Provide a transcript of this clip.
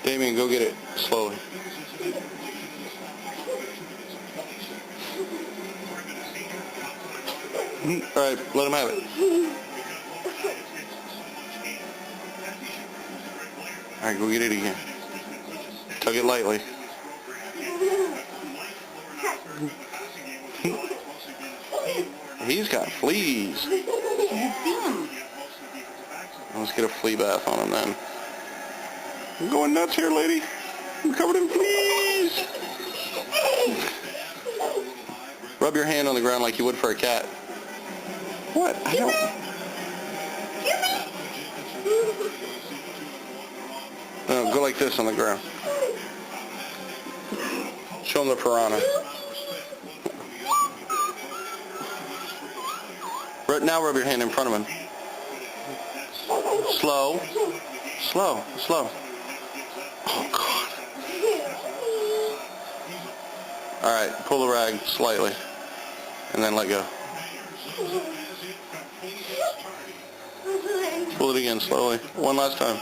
Damien, go get it slowly. Alright, let him have it. Alright, go get it again. Tug it lightly. He's got fleas. Let's get a flea bath on him then. I'm going nuts here, lady. I'm covered in fleas. Rub your hand on the ground like you would for a cat. What? I don't... No, go like this on the ground. Show him the piranha. Now rub your hand in front of him. Slow. Slow. Slow. Oh, God. Alright, pull the rag slightly. And then let go. Pull it again slowly. One last time.